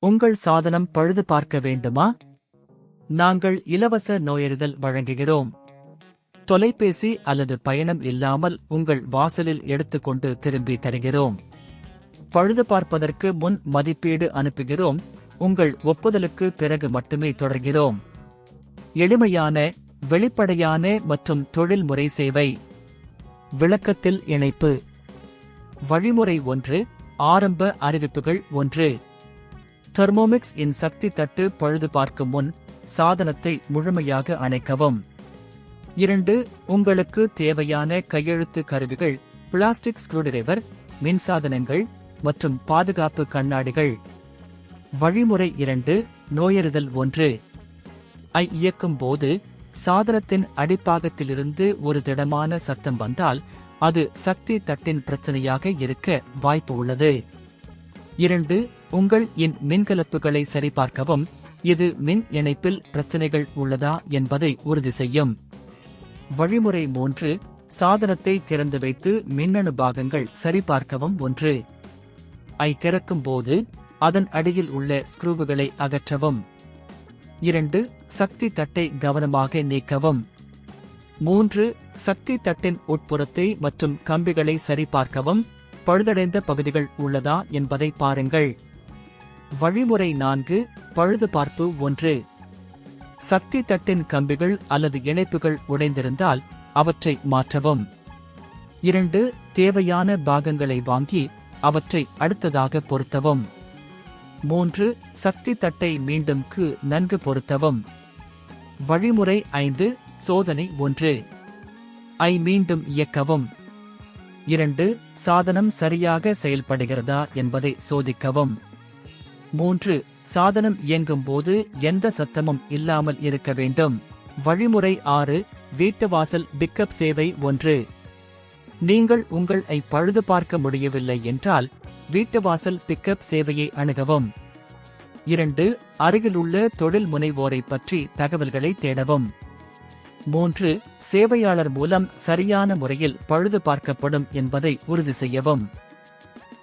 உங்கள் சாதனம் பழுது பார்க்க வேண்டுமா? நாங்கள் இலவச நோயறிதல் வழங்குகிறோம். தொலைபேசி அல்லது பயணம் இல்லாமல் உங்கள் வாசலில் எடுத்துக்கொண்டு திரும்பி தருகிறோம். பழுது பார்ப்பதற்கு முன் மதிப்பீடு அனுப்புகிறோம். உங்கள் ஒப்புதலுக்கு பிறகு மட்டுமே தொடர்கிறோம். எளிமையான, வெளிப்படையான மற்றும் தொழில்முறை சேவை. விளக்கத்தில் இணைப்பு. வழிமுறை 1. ஆரம்ப அறிவிப்புகள் 1. தெர்மோமிக்ஸ் இன் சக்தி தட்டு பழுது பார்க்கும் முன் சாதனத்தை முழுமையாக அணைக்கவும். 2. உங்களுக்கு தேவையான கையெழுத்து கருவிகள், பிளாஸ்டிக் ஸ்க்ரூடிரைவர், மின்சாதனங்கள் மற்றும் பாதுகாப்பு கண்ணாடிகள். வழிமுறை 2. நோயறிதல் 1. ஐ இயக்கும் போது சாதனத்தின் அடிப்பாகத்திலிருந்து ஒரு திடமான சத்தம் வந்தால் அது சக்தி தட்டின் பிரச்சனையாக இருக்க வாய்ப்பு உள்ளது. 2. உங்கள் மின்கலப்புகளை சரிபார்க்கவும். இது மின் இணைப்பில் பிரச்சனைகள் உள்ளதா என்பதை உறுதி செய்யும். வழிமுறை 3. சாதனத்தை திறந்து வைத்து மின்னணு பாகங்கள் சரிபார்க்கவும். 1. ஐ திறக்கும் போது அதன் அடியில் உள்ள ஸ்க்ரூவுகளை அகற்றவும். 2. சக்தி தட்டை கவனமாக நீக்கவும். 3. சக்தி தட்டின் உட்புறத்தை மற்றும் கம்பிகளை சரிபார்க்கவும். பழுதடைந்த பகுதிகள் உள்ளதா என்பதை பாருங்கள். வழிமுறை 4. பழுது பார்ப்பு 1. சக்தி தட்டின் கம்பிகள் அல்லது இணைப்புகள் உடைந்திருந்தால் அவற்றை மாற்றவும். 2. தேவையான பாகங்களை வாங்கி அவற்றை அடுத்ததாக பொருத்தவும். 3. சக்தி தட்டை மீண்டும் நன்கு பொருத்தவும். வழிமுறை 5. சோதனை 1. ஐ மீண்டும் இயக்கவும். 2. சாதனம் சரியாக செயல்படுகிறதா என்பதை சோதிக்கவும். 3. சாதனம் இயங்கும் போது எந்த சத்தமும் இல்லாமல் இருக்க வேண்டும். வழிமுறை 6. வீட்டு வாசல் பிக்கப் சேவை 1. நீங்கள் உங்கள் ஐ பழுது பார்க்க முடியவில்லை என்றால் வீட்டு வாசல் பிக்கப் சேவையை அணுகவும். 2. அருகிலுள்ள தொழில் முனைவோரை பற்றி தகவல்களை தேடவும். 3. சேவையாளர் மூலம் சரியான முறையில் பழுது பார்க்கப்படும் என்பதை உறுதி செய்யவும்.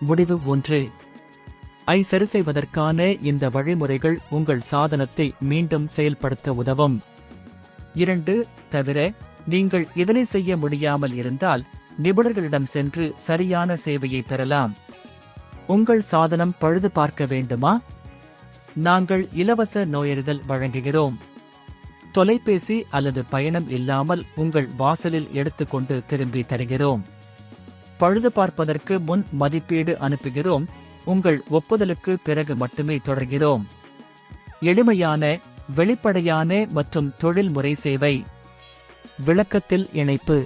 முடிவு 1. ஐ சரி செய்வதற்கான இந்த வழிமுறைகள் உங்கள் சாதனத்தை மீண்டும் செயல்படுத்த உதவும். 2. தவிர, நீங்கள் இதனை செய்ய முடியாமல் இருந்தால் நிபுணர்களிடம் சென்று சரியான சேவையை பெறலாம். உங்கள் சாதனம் பழுது பார்க்க வேண்டுமா? நாங்கள் இலவச நோயறிதல் வழங்குகிறோம். தொலைபேசி அல்லது பயணம் இல்லாமல் உங்கள் வாசலில் எடுத்துக்கொண்டு திரும்பி தருகிறோம். பழுது பார்ப்பதற்கு முன் மதிப்பீடு அனுப்புகிறோம். உங்கள் ஒப்புதலுக்கு பிறகு மட்டுமே தொடர்கிறோம். எளிமையான, வெளிப்படையான மற்றும் தொழில்முறை சேவை. விளக்கத்தில் இணைப்பு.